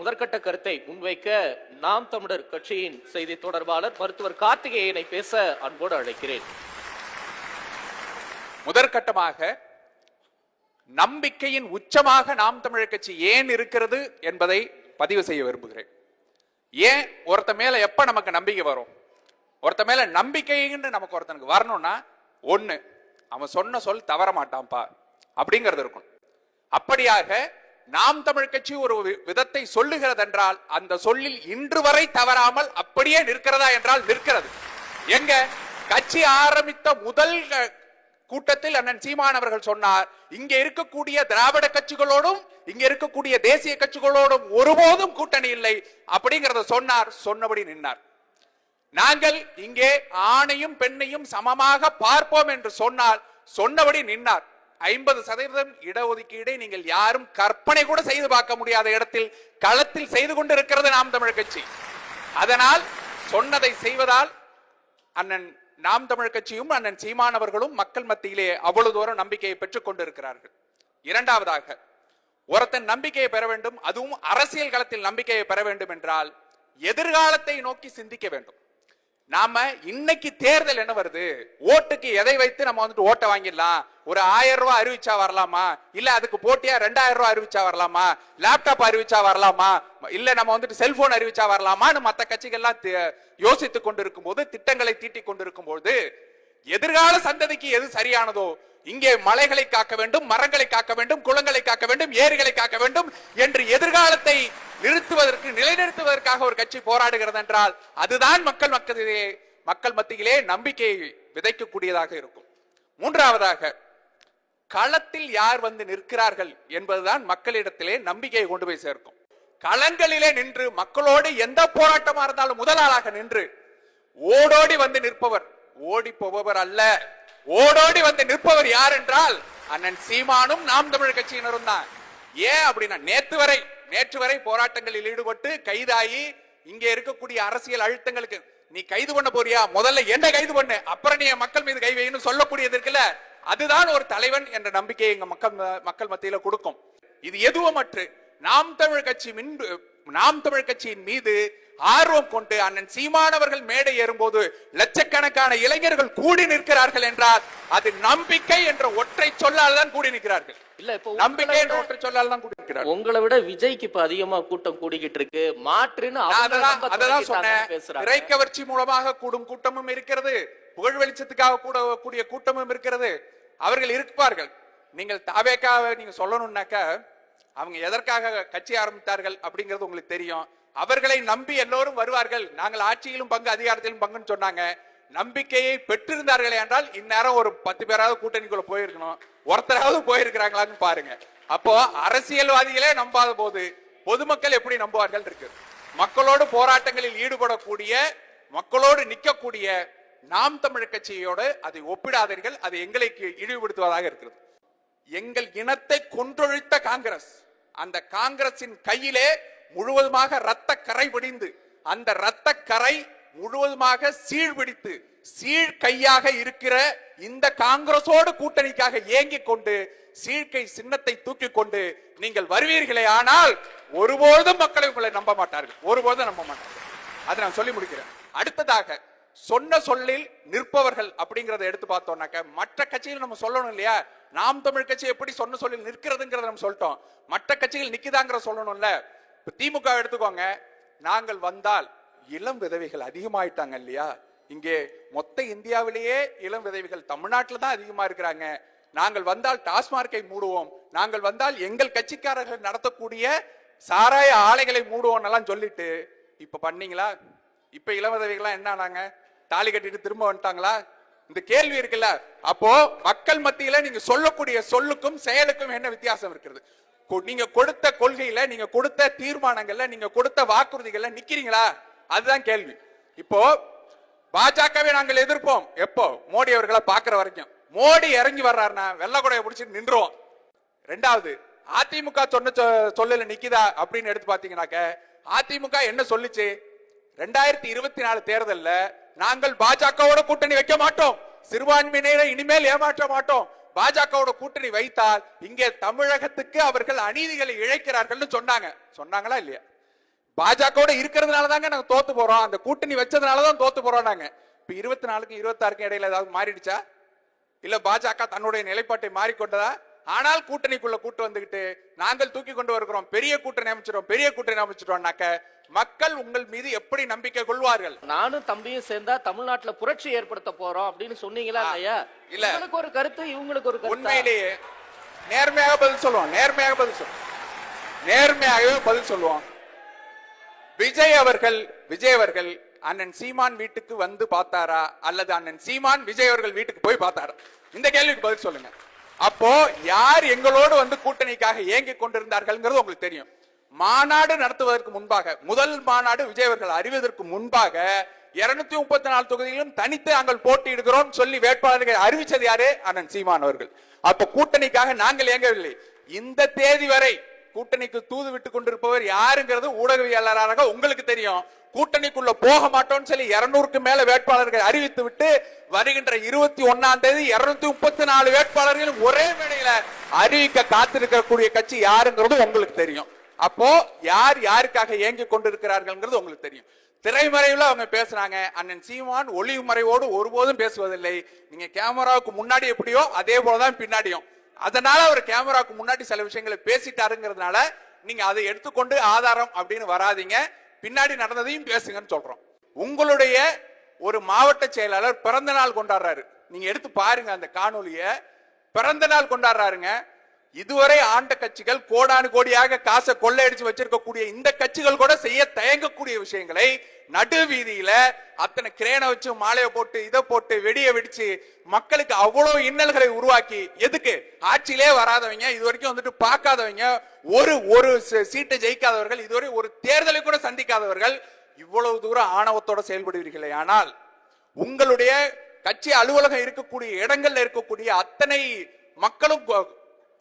முதற்கட்ட கருத்தை முன்வைக்க நாம் தமிழர் கட்சியின் செய்தி தொடர்பாளர் மருத்துவர் கார்த்திகேயனை பேச அன்போடு அழைக்கிறேன். முதற்கட்டமாக நம்பிக்கையின் உச்சமாக நாம் தமிழர் கட்சி ஏன் இருக்கிறது என்பதை பதிவு செய்ய விரும்புகிறேன். ஏன் ஒருத்த மேல எப்ப நமக்கு நம்பிக்கை வரும்? ஒருத்த மேல நம்பிக்கைன்னு நமக்கு ஒருத்தனுக்கு வரணும்னா ஒண்ணு, அவன் சொன்ன சொல் தவற மாட்டான்பா அப்படிங்கிறது இருக்கும். அப்படியாக நாம் தமிழ் கட்சி ஒரு விதத்தை சொல்லுகிறது என்றால் அந்த சொல்லில் இன்று வரை தவறாமல் அப்படியே நிற்கிறதா என்றால் நிற்கிறது. எங்க கட்சி ஆரம்பித்த முதல் கூட்டத்தில் அண்ணன் சீமான் அவர்கள் சொன்னார், இங்க இருக்கக்கூடிய திராவிட கட்சிகளோடும் இங்க இருக்கக்கூடிய தேசிய கட்சிகளோடும் ஒருபோதும் கூட்டணி இல்லை அப்படிங்கறத சொன்னார். சொன்னபடி நின்னார். நாங்கள் இங்கே ஆணையும் பெண்ணையும் சமமாக பார்ப்போம் என்று சொன்னால் சொன்னபடி நின்னார். 50% இடஒதுக்கீடை நீங்கள் யாரும் கற்பனை கூட செய்து பார்க்க முடியாத இடத்தில் களத்தில் செய்து கொண்டிருக்கிறது நாம் தமிழர் கட்சி. அதனால் சொன்னதை செய்வதால் அண்ணன் நாம் தமிழர் கட்சியும் அண்ணன் சீமான் அவர்களும் மக்கள் மத்தியிலே அவ்வளவு தூரம் நம்பிக்கையை பெற்றுக் கொண்டிருக்கிறார்கள். இரண்டாவதாக, ஒருத்தன் நம்பிக்கையை பெற வேண்டும், அதுவும் அரசியல் களத்தில் நம்பிக்கையை பெற வேண்டும் என்றால் எதிர்காலத்தை நோக்கி சிந்திக்க வேண்டும். நாம இன்னைக்கு தேர்தல் என்ன வருது, ஓட்டுக்கு எதை வைத்து நம்ம வந்துட்டு ஓட்டை வாங்கிடலாம், ஒரு 1000 ரூபாய் அறிவிச்சா வரலாமா, இல்ல அதுக்கு போட்டியா 2000 ரூபாய் அறிவிச்சா வரலாமா, லேப்டாப் அறிவிச்சா வரலாமா, இல்ல நம்ம வந்துட்டு செல்போன் அறிவிச்சா வரலாமான்னு மற்ற கட்சிகள்லாம் யோசித்துக் கொண்டிருக்கும் போது, திட்டங்களை தீட்டிக் கொண்டிருக்கும் போது, எதிர்கால சந்ததிக்கு எது சரியானதோ, இங்கே மலைகளை காக்க வேண்டும், மரங்களை காக்க வேண்டும், குளங்களை காக்க வேண்டும், ஏரிகளை காக்க வேண்டும் என்று எதிர்காலத்தை நிறுத்துவதற்கு நிலைநிறுத்துவதற்காக ஒரு கட்சி போராடுகிறது என்றால் அதுதான் மக்கள் மத்தியிலே நம்பிக்கையை விதைக்கக்கூடியதாக இருக்கும். மூன்றாவதாக, களத்தில் யார் வந்து நிற்கிறார்கள் என்பதுதான் மக்களிடத்திலே நம்பிக்கையை கொண்டு போய் சேர்க்கும். களங்களிலே நின்று மக்களோடு எந்த போராட்டமா இருந்தாலும் முதலாளாக நின்று ஓடோடி வந்து நிற்பவர் ஓடி போபவர் அல்ல. ஓடோடி வந்து நிற்பவர் யார் என்றால் அண்ணன் சீமானும் நாம் தமிழர் கட்சியினரும் தான். ஏன் அப்படின்னா நேற்று வரை போராட்டங்களில் ஈடுபட்டு கைதாகி இங்கே இருக்கக்கூடிய அரசியல் அழுத்தங்களுக்கு நீ கைது பண்ண போறியா, முதல்ல என்ன கைது பண்ணு, அப்புறம் நீ மக்கள் மீது கை வைன்னு சொல்லக்கூடியது இருக்குல்ல, அதுதான் ஒரு தலைவன் என்ற நம்பிக்கையை எங்க மக்கள் மத்தியில கொடுக்கும். இது எதுவுமற்று நாம் தமிழ் கட்சியின் மீது ஆர்வம் கொண்டு அண்ணன் சீமானவர்கள் மேடை ஏறும்போது லட்சக்கணக்கான இளைஞர்கள் கூடி நிற்கிறார்கள் என்றால் அது நம்பிக்கை என்ற ஒற்றை சொல்லால் தான் கூடி நிற்கிறார்கள். இல்ல, இப்போ நம்பிக்கை என்ற ஒற்றை சொல்லால் தான் கூடி நிற்கிறார்கள். உங்களை விட விஜய்க்கு இப்ப அதிகமா கூட்டம் கூடிக்கிட்டு இருக்கு. மாற்றுன்னு அததான் சொன்னேன். திரைக்கவர்ச்சி மூலமாக கூடும் கூட்டமும் இருக்கிறது, புகழ் வெளிச்சத்துக்காக கூடிய கூட்டமும் இருக்கிறது. அவர்கள் இருப்பார்கள். நீங்கள் தாவேக்காவை நீங்க சொல்லணும்னாக்க அவங்க எதற்காக கட்சி ஆரம்பித்தார்கள் அப்படிங்கிறது உங்களுக்கு தெரியும். அவர்களை நம்பி எல்லோரும் வருவார்கள், நாங்கள் ஆட்சியிலும் பங்கு அதிகாரத்திலும் பங்குன்னு சொன்னாங்க. நம்பிக்கையை பெற்றிருந்தார்களே என்றால் இந்நேரம் ஒரு 10 பேராவது கூட்டணிக்குள்ள போயிருக்கணும். ஒருத்தராவது போயிருக்கிறாங்களான்னு பாருங்க. அப்போ அரசியல்வாதிகளே நம்பாத போது பொதுமக்கள் எப்படி நம்புவார்கள் இருக்கு. மக்களோடு போராட்டங்களில் ஈடுபடக்கூடிய, மக்களோடு நிற்கக்கூடிய நாம் தமிழர் கட்சியோடு அதை ஒப்பிடாதீர்கள். அது எங்களை இழிவுபடுத்துவதாக இருக்கிறது. எங்கள் இனத்தை கொன்றொழித்த காங்கிரஸ், அந்த காங்கிரசின் கையிலே முழுவதுமாக ரத்த கரை பிடிந்து, அந்த ரத்த கரை முழுவதுமாக சீழ்பிடித்து சீழ்கையாக இருக்கிற இந்த காங்கிரஸோடு கூட்டணிக்காக ஏங்கிக் கொண்டு சீழ்கை சின்னத்தை தூக்கி கொண்டு நீங்கள் வருவீர்களே, ஆனால் ஒருபோதும் மக்களை உங்களை நம்ப மாட்டார்கள், ஒருபோதும் நம்ப மாட்டார்கள். அதை நான் சொல்லி முடிக்கிறேன். அடுத்ததாக, சொன்ன சொல்லில் நிற்பவர்கள் அப்படிங்கறத எடுத்து பார்த்தோம்னாக்க மற்ற கட்சிகள் நம்ம சொல்லணும் இல்லையா, நாம் தமிழ் கட்சி எப்படி சொன்ன சொல்லில் நிற்கிறதுங்கிறத நம்ம சொல்லிட்டோம், மற்ற கட்சிகள் நிக்குதாங்கிற சொல்லணும்ல. திமுக எடுத்துக்கோங்க, நாங்கள் வந்தால் இளம் விதவைகள் அதிகமாயிட்டாங்க இல்லையா, இங்கே மொத்த இந்தியாவிலேயே இளம் விதவைகள் தமிழ்நாட்டில் தான் அதிகமா இருக்கிறாங்க. நாங்கள் வந்தால் டாஸ்மார்க்கை மூடுவோம், நாங்கள் வந்தால் எங்கள் கட்சிக்காரர்கள் நடத்தக்கூடிய சாராய ஆலைகளை மூடுவோம் எல்லாம் சொல்லிட்டு இப்ப பண்ணீங்களா? இப்ப இளம் விதவைகள்லாம் என்ன ஆனாங்க? தாலி கட்டிட்டு திரும்ப வந்துட்டாங்களா? இந்த கேள்வி இருக்குல்ல. அப்போ மக்கள் மத்தியில நீங்க சொல்லக்கூடிய சொல்லுக்கும் செயலுக்கும் என்ன வித்தியாசம் இருக்கிறது? நீங்க கொடுத்த கொள்கையில, நீங்க கொடுத்த தீர்மானங்கள்ல, நீங்க கொடுத்த வாக்குறுதிகள்ல நிக்கிறீங்களா? அதுதான் கேள்வி. இப்போ பாஜகவை நாங்கள் எதிர்ப்போம். எப்போ? மோடி அவர்களை பாக்குற வரைக்கும். மோடி இறங்கி வர்றாருன்னா வெள்ளக்கொடையை பிடிச்சிட்டு நின்றோம். ரெண்டாவது, அதிமுக சொன்ன சொல்லல நிக்குதா அப்படின்னு எடுத்து பாத்தீங்கன்னாக்க அதிமுக என்ன சொல்லிச்சு? 2024 தேர்தல்ல நாங்கள் பாஜகவோட கூட்டணி வைக்க மாட்டோம், சிறுபான்மையினரை இனிமேல் ஏமாற்ற மாட்டோம், பாஜகவோட கூட்டணி வைத்தால் இங்கே தமிழகத்துக்கு அவர்கள் அநீதிகளை இழைக்கிறார்கள் சொன்னாங்க. சொன்னாங்களா இல்லையா? பாஜக இருக்கிறதுனால தாங்க நாங்க தோத்து போறோம், அந்த கூட்டணி வச்சதுனாலதான் தோத்து போறோம். நாங்க இப்ப 24க்கும் 26க்கும் இடையில ஏதாவது மாறிடுச்சா? இல்ல பாஜக தன்னுடைய நிலைப்பாட்டை மாறிக்கொண்டதா? ஆனால் கூட்டணிக்குள்ள கூட்டு வந்துகிட்டு நாங்கள் தூக்கி கொண்டு வருகிறோம், பெரிய கூட்டணி அமைச்சிட்டோம், பெரிய கூட்டணி அமைச்சிட்டோம்னாக்க மக்கள் உங்கள் மீது எப்படி நம்பிக்கை கொள்வார்கள்? நானும் தம்பியும் சேர்ந்தா தமிழ்நாட்டுல புரட்சி ஏற்படுத்த போறோம் அப்படின்னு சொன்னீங்களா ஐயா? இல்ல, உங்களுக்கு ஒரு கருத்து, இவங்களுக்கு ஒரு கருத்து. உண்மையிலேயே நேர்மையாக பதில் சொல்லுவோம், நேர்மையாக பதில் சொல்லுவோம், நேர்மையாகவே பதில் சொல்லுவோம். விஜய் அவர்கள் அண்ணன் சீமான் வீட்டுக்கு வந்து பார்த்தாரா அல்லது அண்ணன் சீமான் விஜய் அவர்கள் வீட்டுக்கு போய் பார்த்தாரா? இந்த கேள்விக்கு பதில் சொல்லுங்க. அப்போ யார் எங்களோடு வந்து கூட்டணிக்காக ஏங்கிக் கொண்டிருந்தார்கள் உங்களுக்கு தெரியும். மாநாடு நடத்துவதற்கு முன்பாக, முதல் மாநாடு விஜய் அவர்கள் அறிவதற்கு முன்பாக 234 தொகுதிகளிலும் தனித்து நாங்கள் போட்டியிடுகிறோம் சொல்லி வேட்பாளர்களை அறிவிச்சது யாரு? அண்ணன் சீமான் அவர்கள். அப்ப கூட்டணிக்காக நாங்கள் இயங்கவில்லை. இந்த தேதி வரை கூட்டணிக்கு தூது விட்டு கொண்டிருப்பவர் யாருங்கிறது ஊடகவியலாளராக உங்களுக்கு தெரியும். கூட்டணிக்குள்ள போக மாட்டோம்னு சொல்லி 200க்கு மேல வேட்பாளர்கள் அறிவித்து விட்டு வருகின்ற 21ஆம் தேதி 234 வேட்பாளர்களும் ஒரே மேடையில அறிவிக்க காத்திருக்கக்கூடிய கட்சி யாருங்கிறது உங்களுக்கு தெரியும். அப்போ யார் யாருக்காக இயங்கி கொண்டிருக்கிறார்கள் உங்களுக்கு தெரியும். திரைமறைவுல அவங்க பேசுறாங்க. அண்ணன் சீமான் ஒளிவு மறைவோடு ஒருபோதும் பேசுவதில்லை. நீங்க கேமராவுக்கு முன்னாடி எப்படியோ அதே போலதான் பின்னாடியும். அதனால அவர் கேமராவுக்கு முன்னாடி சில விஷயங்களை பேசிட்டாருங்கிறதுனால நீங்க அதை எடுத்துக்கொண்டு ஆதாரம் அப்படின்னு வராதீங்க. பின்னாடி நடந்ததையும் பேசுங்கன்னு சொல்றோம். உங்களுடைய ஒரு மாவட்ட செயலாளர் பிறந்த நாள் கொண்டாடுறாரு, நீங்க எடுத்து பாருங்க அந்த காணொலிய. பிறந்த நாள் கொண்டாடுறாருங்க. இதுவரை ஆண்ட கட்சிகள் கோடானு கோடியாக காசை கொள்ளையடிச்சு வச்சிருக்கக்கூடிய இந்த கட்சிகள் கூட செய்ய தயங்கக்கூடிய விஷயங்களை நடு வீதியில அத்தனை கிரேனை வச்சு மாலையை போட்டு இதை போட்டு வெடிய வெடிச்சு மக்களுக்கு அவ்வளவு இன்னல்களை உருவாக்கி, எதுக்கு? ஆட்சியிலே வராதவங்க, இது வரைக்கும் வந்துட்டு பார்க்காதவங்க, ஒரு சீட்டை ஜெயிக்காதவர்கள், இதுவரை ஒரு தேர்தலை கூட சந்திக்காதவர்கள் இவ்வளவு தூரம் ஆணவத்தோட செயல்படுவீர்களே. ஆனால் உங்களுடைய கட்சி அலுவலகம் இருக்கக்கூடிய இடங்கள்ல இருக்கக்கூடிய அத்தனை மக்களும்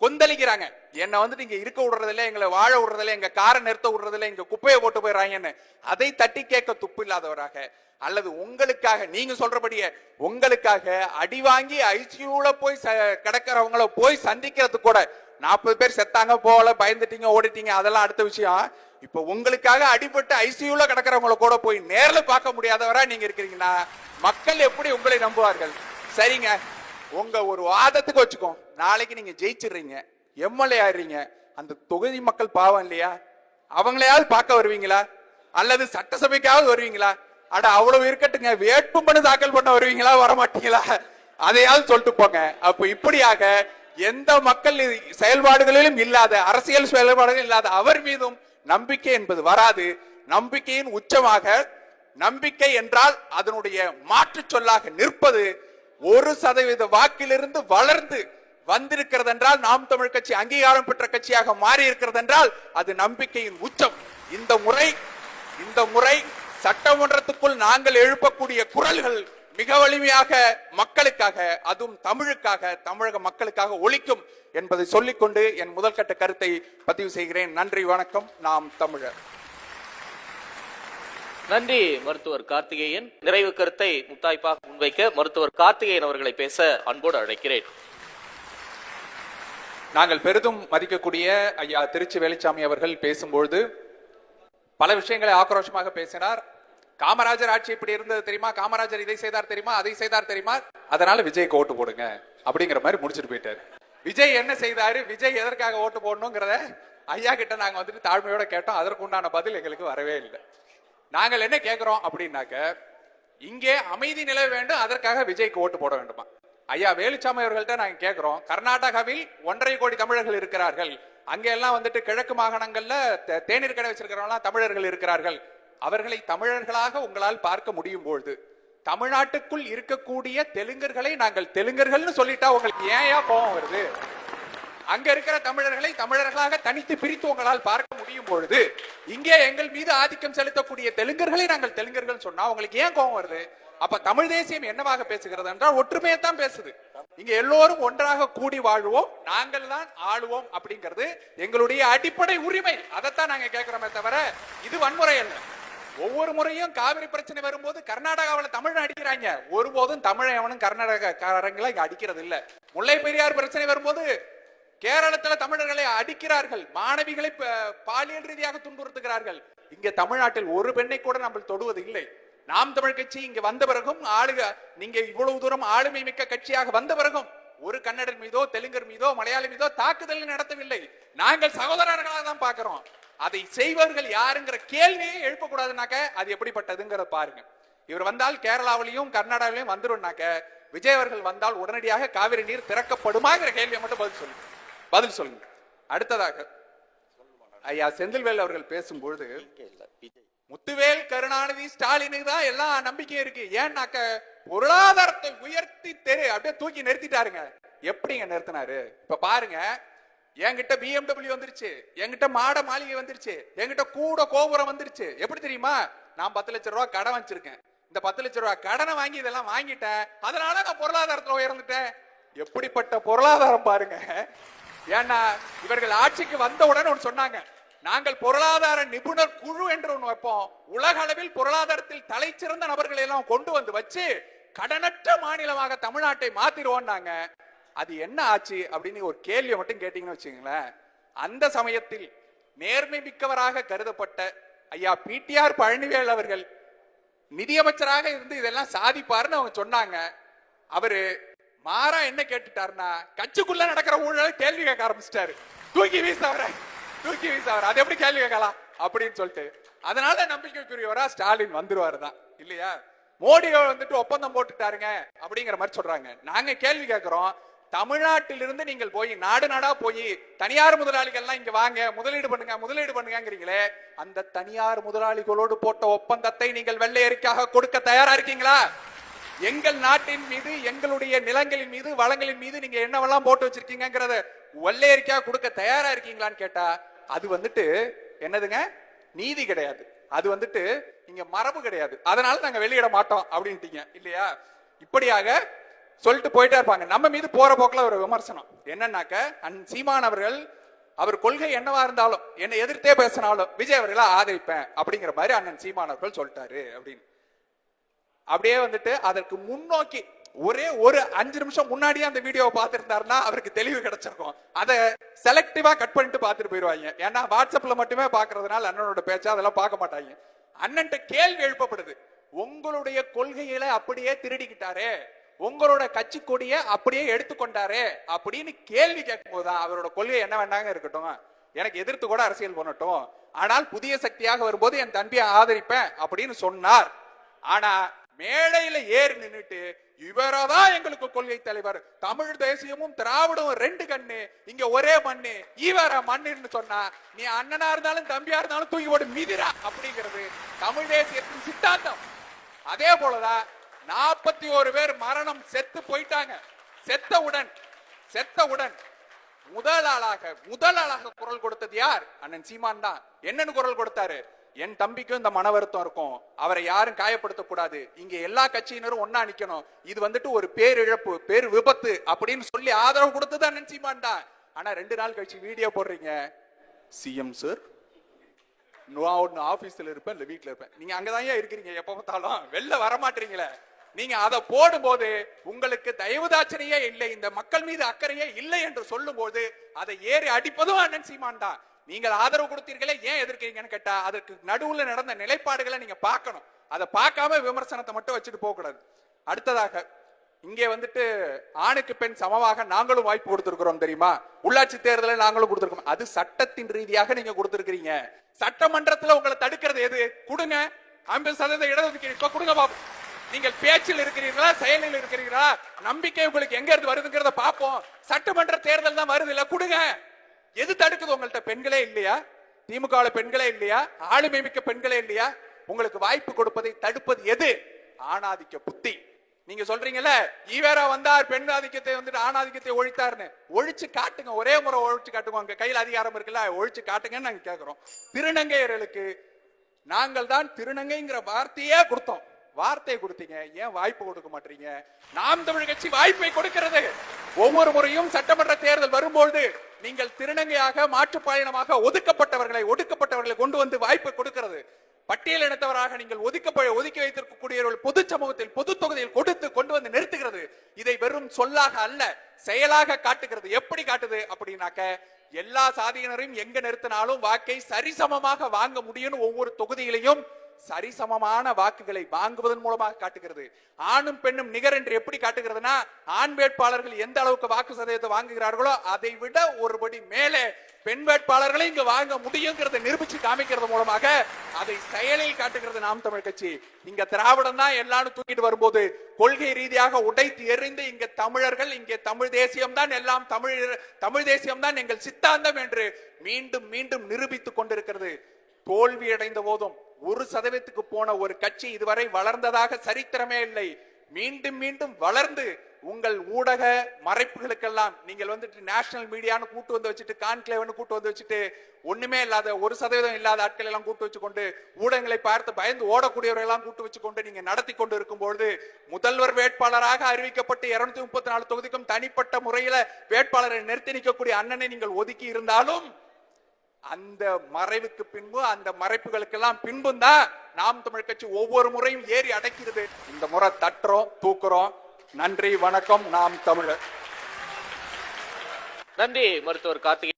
கொந்தளிக்கிறாங்க. என்ன வந்துட்டு இங்க இருக்க விடுறதில்ல, எங்களை வாழ விடுறதில்ல, எங்க காரை நிறுத்த விடுறதில்ல, இங்க குப்பையை போட்டு போயிடறாங்கன்னு அதை தட்டி கேட்க துப்பு இல்லாதவராக, அல்லது உங்களுக்காக நீங்க சொல்றபடியே உங்களுக்காக அடி வாங்கி ஐசியூல போய் கிடக்கிறவங்கள போய் சந்திக்கிறது கூட 40 பேர் செத்தாங்க, போகல, பயந்துட்டீங்க, ஓடிட்டீங்க, அதெல்லாம் அடுத்த விஷயம். இப்ப உங்களுக்காக அடிபட்டு ஐசியூல கிடக்கிறவங்கள கூட போய் நேர்ல பார்க்க முடியாதவரா நீங்க இருக்கிறீங்கன்னா மக்கள் எப்படி உங்களை நம்புவார்கள்? சரிங்க, உங்க ஒரு வாதத்துக்கு வச்சுக்கோ, நாளைக்கு நீங்க ஜெயிச்சிடுறீங்க, எம்எல்ஏ ஆயிடுறீங்க, அந்த தொகுதி மக்கள் பாவம் இல்லையா? அவங்களையாவது பார்க்க வருவீங்களா? அல்லது சட்டசபைக்காவது வருவீங்களா? அட அவ்வளவு இருக்கட்டுங்க, வேட்புமனு தாக்கல் பண்ண வருவீங்களா? வரமாட்டீங்களா? அதையாவது சொல்லிட்டு போங்க. அப்ப இப்படியாக எந்த மக்கள் செயல்பாடுகளிலும் இல்லாத, அரசியல் செயல்பாடுகள் இல்லாத அவர் மீதும் நம்பிக்கை என்பது வராது. நம்பிக்கையின் உச்சமாக, நம்பிக்கை என்றால் அதனுடைய மாற்று சொல்லாக நிற்பது 1% வாக்கிலிருந்து வளர்ந்து வந்திருக்கிறது என்றால், நாம் தமிழ் கட்சி அங்கீகாரம் பெற்ற கட்சியாக மாறி இருக்கிறது என்றால் அது நம்பிக்கையின் உச்சம். இந்த முறை சட்டமன்றத்துக்குள் நாங்கள் எழுப்பக்கூடிய குரல்கள் மிக வலிமையாக மக்களுக்காக, அதுவும் தமிழுக்காக, தமிழக மக்களுக்காக ஒலிக்கும் என்பதை சொல்லிக்கொண்டு என் முதல் கட்ட கருத்தை பதிவு செய்கிறேன். நன்றி, வணக்கம். நாம் தமிழர். நன்றி மருத்துவர் கார்த்திகேயன். நிறைவு கருத்தை முத்தாய்ப்பாக முன்வைக்க மருத்துவர் கார்த்திகேயன் அவர்களை பேச அன்போடு அழைக்கிறேன். நாங்கள் பெரிதும் மதிக்கக்கூடிய ஐயா திருச்சி வேலுச்சாமி அவர்கள் பேசும்பொழுது பல விஷயங்களை ஆக்ரோஷமாக பேசினார். காமராஜர் ஆட்சி இப்படி இருந்தது தெரியுமா, காமராஜர் இதை செய்தார் தெரியுமா, அதை செய்தார் தெரியுமா, அதனால விஜய்க்கு ஓட்டு போடுங்க அப்படிங்கிற மாதிரி முடிச்சுட்டு போயிட்டாரு. விஜய் என்ன செய்தாரு, விஜய் எதற்காக ஓட்டு போடணுங்கிறத ஐயா கிட்ட நாங்க வந்துட்டு தாழ்மையோட கேட்டோம். அதற்கு உண்டான பதில் எங்களுக்கு வரவே இல்லை. நாங்கள் என்ன கேட்கிறோம் அப்படின்னாக்க, இங்கே அமைதி நிலவ வேண்டும், அதற்காக விஜய்க்கு ஓட்டு போட வேண்டுமா? ஐயா வேலுச்சாமி அவர்கள்ட்ட நாங்க கேட்கிறோம், கர்நாடகாவில் 1.5 கோடி தமிழர்கள் இருக்கிறார்கள், அங்க எல்லாம் வந்துட்டு கிழக்கு மாகாணங்கள்ல தேநீர் கடை வச்சிருக்கிறவங்க தமிழர்கள் இருக்கிறார்கள், அவர்களை தமிழர்களாக உங்களால் பார்க்க முடியும் பொழுது தமிழ்நாட்டுக்குள் இருக்கக்கூடிய தெலுங்கர்களை நாங்கள் தெலுங்கர்கள்னு சொல்லிட்டா உங்களுக்கு ஏன் கோபம் வருது? அங்க இருக்கிற தமிழர்களை தமிழர்களாக தனித்து பிரித்து உங்களால் பார்க்க முடியும் பொழுது இங்கே எங்கள் மீது ஆதிக்கம் செலுத்தக்கூடிய தெலுங்கர்களை நாங்கள் தெலுங்கர்கள் சொன்னா உங்களுக்கு ஏன் கோபம் வருது? அப்ப தமிழ் தேசியம் என்னவாக பேசுகிறது என்றால் ஒற்றுமையை தான் பேசுது. இங்க எல்லோரும் ஒன்றாக கூடி வாழ்வோம், நாங்கள் தான் ஆளுவோம் அப்படிங்கிறது எங்களுடைய அடிப்படை உரிமை. அதைத்தான் நாங்க கேட்கிறோமே தவிர இது வன்முறை அல்ல. ஒவ்வொரு முறையும் காவிரி பிரச்சனை வரும்போது கர்நாடகாவில் தமிழ் அடிக்கிறாங்க, ஒருபோதும் தமிழ் எவனும் கர்நாடகாரங்களை இங்க அடிக்கிறது இல்ல. முல்லை பெரியார் பிரச்சனை வரும்போது கேரளத்துல தமிழர்களை அடிக்கிறார்கள், மாணவிகளை பாலியல் ரீதியாக துன்புறுத்துகிறார்கள். இங்க தமிழ்நாட்டில் ஒரு பெண்ணை கூட நம்ம தொடுவது இல்லை. நாம் தமிழ் கட்சி இங்க வந்த பிறகும் நீங்க இவ்வளவு தூரம் ஆளுமை மிக்க கட்சியாக வந்த பிறகும் ஒரு கன்னடர் மீதோ தெலுங்கர் மீதோ மலையாளி மீதோ தாக்குதல் நடத்தவில்லை. நாங்கள் சகோதரர்களாக தான் பாக்குறோம். அதை செய்வர்கள் யாருங்கிற கேள்வியை எழுப்பக்கூடாதுனாக்க அது எப்படிப்பட்டதுங்கிற பாருங்க. இவர் வந்தால் கேரளாவிலையும் கர்நாடகாவிலையும் வந்துரும்னாக்க விஜய் அவர்கள் வந்தால் உடனடியாக காவிரி நீர் திறக்கப்படுமாங்கிற கேள்வியை மட்டும் பதில் சொல்லுங்க. அடுத்ததாக ஐயா செந்தில்வேல் அவர்கள் பேசும்பொழுது முத்துவேல் கருணாநிதி ஸ்டாலினுக்கு தான் எல்லா நம்பிக்கையும் இருக்கு. ஏன்னாக்க பொருளாதாரத்தை உயர்த்தி அப்படியே தூக்கி நிறுத்திட்டாருங்க. எப்படிங்க நிறுத்தினாரு? இப்ப பாருங்க, என்கிட்ட BMW வந்துருச்சு, என்கிட்ட மாட மாளிகை வந்துருச்சு, என்கிட்ட கூட கோபுரம் வந்துருச்சு. எப்படி தெரியுமா? நான் 10 லட்சம் ரூபாய் கடன் வச்சிருக்கேன். இந்த 10 லட்சம் ரூபாய் கடனை வாங்கி இதெல்லாம் வாங்கிட்டேன், அதனால நான் பொருளாதாரத்துல உயர்ந்துட்டேன். எப்படிப்பட்ட பொருளாதாரம் பாருங்க. ஏன்னா இவர்கள் ஆட்சிக்கு வந்தவுடன் ஒன்று சொன்னாங்க, நாங்கள் பொருளாதார நிபுணர் குழு என்று ஒன்று வைப்போம், உலக அளவில் பொருளாதாரத்தில் தலை சிறந்த நபர்களை எல்லாம் கொண்டு வந்து வச்சு கடனற்ற மாநிலமாக தமிழ்நாட்டை மாத்திருவோம்னாங்க. அது என்ன ஆச்சு அப்படின்னு ஒரு கேள்வி மட்டும் கேட்டீங்கன்னு வச்சுங்களேன். அந்த சமயத்தில் நேர்மை மிக்கவராக கருதப்பட்ட ஐயா பிடிஆர் பழனிவேல் அவர்கள் நிதியமைச்சராக இருந்து இதெல்லாம் சாதிப்பாருன்னு அவங்க சொன்னாங்க. அவரு மாறா என்ன கேட்டுட்டாருன்னா, கட்சிக்குள்ள நடக்கிற ஊழலை கேள்வி கேட்க ஆரம்பிச்சிட்டாரு. தூக்கி வீசவர அது எப்படி கேள்வி கேட்கலாம் அப்படின்னு சொல்லிட்டு, அதனால நம்பிக்கைக்குரியவரா ஸ்டாலின் வந்துருவாரு தான் இல்லையா? மோடி வந்துட்டு ஒப்பந்தம் போட்டுட்டாருங்க அப்படிங்கிற மாதிரி சொல்றாங்க. நாங்க கேள்வி கேட்கிறோம், தமிழ்நாட்டிலிருந்து நீங்கள் போய் நாடு நாடா போய் தனியார் முதலாளிகள்லாம் இங்க வாங்க முதலீடு பண்ணுங்கிறீங்களே, அந்த தனியார் முதலாளிகளோடு போட்ட ஒப்பந்தத்தை நீங்கள் வெள்ளை அறிக்கையாக கொடுக்க தயாரா இருக்கீங்களா? எங்கள் நாட்டின் மீது, எங்களுடைய நிலங்களின் மீது, வளங்களின் மீது நீங்க என்னவெல்லாம் போட்டு வச்சிருக்கீங்கிறத வெள்ளை அறிக்கையாக கொடுக்க தயாரா இருக்கீங்களான்னு கேட்டா, அது வந்துட்டு என்னதுங்க, நீதி கிடையாது, அது வந்துட்டு இங்க மரபு கிடையாது, அதனால நாங்க வெளியிட மாட்டோம் அப்படின்ட்டீங்க இல்லையா? இப்படியாக சொல்லிட்டு போயிட்டே இருப்பாங்க. நம்ம மீது போற போக்குல ஒரு விமர்சனம் என்னன்னாக்க, சீமான் அவர்கள் அவர் கொள்கை என்னவா இருந்தாலும் என்னை எதிர்த்தே பேசினாலும் விஜய் அவர்களை ஆதரிப்பேன் அப்படிங்கிற மாதிரி அண்ணன் சீமான் அவர்கள் சொல்லிட்டாரு அப்படின்னு. அப்படியே வந்துட்டு அதற்கு முன்னோக்கி ஒரே ஒரு 5 நிமிஷம் முன்னாடியே அந்த வீடியோவை பார்த்திருந்தாருன்னா அவருக்கு தெளிவு கிடைச்சிருக்கும். அதை செலக்டிவா கட் பண்ணிட்டு பார்த்துட்டு போயிருவாங்க. ஏன்னா வாட்ஸ்அப்ல மட்டுமே பாக்குறதுனால அண்ணனோட பேச்சா அதெல்லாம் பார்க்க மாட்டாங்க. அண்ணன்ட்ட கேள்வி எழுப்பப்படுது, உங்களுடைய கொள்கைகளை அப்படியே திருடிக்கிட்டாரே, உங்களோட கட்சி கொடியை அப்படியே எடுத்துக்கொண்டாரே அப்படின்னு கேள்வி கேட்கும் போதுதான் அவரோட கொள்கை என்ன வேண்டாங்க இருக்கட்டும், எனக்கு எதிர்த்து கூட அரசியல் பண்ணட்டும், ஆனால் புதிய சக்தியாக வரும்போது என் தம்பியை ஆதரிப்பேன் அப்படின்னு சொன்னார். ஆனா மேடையில ஏறி நின்னுட்டு இவரதான் எங்களுக்கு கொள்கை தலைவர், தமிழ் தேசியமும் திராவிடம் 2 கண்ணு, இங்க ஒரே மண்ணு, இவர மண்ணுன்னு சொன்னா நீ அண்ணனா இருந்தாலும் தம்பியா இருந்தாலும் தூக்கி போட்டு மிதிரா அப்படிங்கிறது தமிழ் தேசியத்தின் சித்தாந்தம். அதே போலதான் 41 பேர் மரணம் செத்து போயிட்டாங்க. செத்தவுடன் முதல் ஆளாக குரல் கொடுத்தது யார்? அண்ணன் சீமான் தான். என்னன்னு குரல் கொடுத்தாரு? என் தம்பிக்கும் இந்த மன வருத்தம் இருக்கும், அவரை யாரும் காயப்படுத்த கூடாது, இங்க எல்லா கட்சியினரும் ஒன்னா நிக்கணும், இது வந்துட்டு ஒரு பேரிழப்பு, பேர் விபத்து அப்படின்னு சொல்லி ஆதரவு கொடுத்தது அண்ணன் சீமான் தான். ஆனா 2 நாள் கழிச்சு வீடியோ போடுறீங்க, சிஎம் சார் நான் ஆபீஸ்ல இருப்பேன் இல்ல வீட்டுல இருப்பேன், நீங்க அங்கதான் இருக்கிறீங்க, எப்ப பார்த்தாலும் வெளில வரமாட்டீங்களே. நீங்க அதை போடும்போது உங்களுக்கு தயவுதாட்சணையே இல்லை, இந்த மக்கள் மீது அக்கறையே இல்லை என்று சொல்லும் போது அதை ஏறி அடிப்பதும் அண்ணன் சீமான் தான். நீங்கள் ஆதரவு கொடுத்தீர்களே, ஏன் எதிர்க்கிறீங்கன்னு கேட்டா அதற்கு நடுவுல நடந்த நிலைப்பாடுகளை நீங்க பார்க்கணும். அதை பார்க்காம விமர்சனத்தை மட்டும் வச்சுட்டு போக கூடாது. அடுத்ததாக இங்கே வந்துட்டு ஆணுக்கு பெண் சமமாக நாங்களும் வாய்ப்பு கொடுத்திருக்கிறோம் தெரியுமா? உள்ளாட்சி தேர்தலில் நாங்களும் கொடுத்திருக்கோம். அது சட்டத்தின் ரீதியாக நீங்க கொடுத்திருக்கிறீங்க. சட்டமன்றத்துல உங்களை தடுக்கிறது எது? கொடுங்க 50% இடஒதுக்கீடு இப்ப கொடுங்க பாப்போம். நீங்கள் பேச்சில் இருக்கிறீர்களா, செயலில் இருக்கிறீர்களா, நம்பிக்கை உங்களுக்கு எங்க இருந்து வருதுங்கிறத பாப்போம். சட்டமன்ற தேர்தல் தான் வருது இல்ல, கொடுங்க. எது தடுக்குது? உங்கள்ட்ட பெண்களே இல்லையா? திமுக பெண்களே இல்லையா? ஆளுமை மிக்க பெண்களே இல்லையா? உங்களுக்கு வாய்ப்பு கொடுப்பதை தடுப்பது எது? ஆணாதிக்க புத்தி. நீங்க சொல்றீங்கல்ல, ஈவேரா வந்தார் பெண் ஆதிக்கத்தை வந்துட்டு ஆணாதிக்கத்தை ஒழித்தார்னு, ஒழிச்சு காட்டுங்க, ஒரே முறை ஒழிச்சு காட்டுங்க. உங்க கையில் அதிகாரம் இருக்குல்ல, ஒழிச்சு காட்டுங்கன்னு நாங்க கேட்கிறோம். திருநங்கையர்களுக்கு நாங்கள் தான் திருநங்கைங்கிற வார்த்தையே கொடுத்தோம், வார்த்தையை கொடுத்தீங்க, ஏன் வாய்ப்பு கொடுக்க மாட்டீங்க? நாம் தமிழ் கட்சி வாய்ப்பை கொடுக்கிறது. ஒவ்வொரு முறையும் சட்டமன்ற தேர்தல் வரும்போது நீங்கள் திருநங்கையாக மாற்றுப்பாலினமாக ஒடுக்கப்பட்டவர்களை கொண்டு வந்து வாய்ப்பை கொடுக்கிறது. பட்டியல் இனத்தவராக நீங்கள் ஒதுக்கி வைத்திருக்கக்கூடியவர்கள் பொது சமூகத்தில் பொது தொகுதியில் கொண்டு வந்து நிறுத்துகிறது. இதை வெறும் சொல்லாக அல்ல செயலாக காட்டுகிறது. எப்படி காட்டுது அப்படின்னாக்க, எல்லா சாதியினரையும் எங்க நிறுத்தினாலும் வாக்கை சரிசமமாக வாங்க முடியும். ஒவ்வொரு தொகுதியிலையும் சரிசமமான வாக்குகளை வாங்குவதன் மூலமாக காட்டுகிறது. ஆணும் பெண்ணும் நிகர் என்று எப்படி காட்டுகிறதுனா, ஆண் வேட்பாளர்கள் எந்த அளவுக்கு வாக்கு சதவீதத்தை வாங்குகிறார்களோ அதை விட ஒருபடி மேலே பெண் வேட்பாளர்களை இங்கு வாங்க முடியுங்கிறத நிரூபிச்சு காமிக்கிறது மூலமாக அதை செயலில் காட்டுகிறது நாம் தமிழ் கட்சி. இங்க திராவிடம் தான் எல்லாரும் தூக்கிட்டு வரும்போது கொள்கை ரீதியாக உடைத்து எறிந்து இங்க தமிழர்கள், இங்கே தமிழ் தேசியம் தான் எல்லாம், தமிழ் தேசியம் தான் எங்கள் சித்தாந்தம் என்று மீண்டும் மீண்டும் நிரூபித்துக் கொண்டிருக்கிறது. தோல்வி அடைந்த போதும் 1% போன ஒரு கட்சி இதுவரை வளர்ந்ததாக சரித்திரமே இல்லை. மீண்டும் மீண்டும் வளர்ந்து உங்கள் ஊடக மறைப்புகளுக்கெல்லாம் நீங்கள் வந்துட்டு நேஷனல் மீடியான்னு கூட்டு வந்து வச்சுட்டு, கான்க்ளேவ்னு கூட்டு வந்து வச்சுட்டு, ஒண்ணுமே இல்லாத 1% இல்லாத ஆட்கள் எல்லாம் கூட்டு வச்சு கொண்டு, ஊடகங்களை பார்த்து பயந்து ஓடக்கூடியவர்கள் எல்லாம் கூட்டு வச்சு கொண்டு நீங்க நடத்தி கொண்டு இருக்கும்போது, முதல்வர் வேட்பாளராக அறிவிக்கப்பட்டு 234 தொகுதிக்கும் தனிப்பட்ட முறையில வேட்பாளரை நிறுத்தி நிற்கக்கூடிய அண்ணனை நீங்கள் ஒதுக்கி இருந்தாலும், அந்த மறைவுக்கு பின்பு, அந்த மறைப்புகளுக்கெல்லாம் பின்பும் தான் நாம் தமிழ் கட்சி ஒவ்வொரு முறையும் ஏறி அடைக்கிறது. இந்த முறை தட்டுறோம், தூக்குறோம். நன்றி, வணக்கம். நாம் தமிழர். நன்றி மருத்துவர் கார்த்திகேயன்.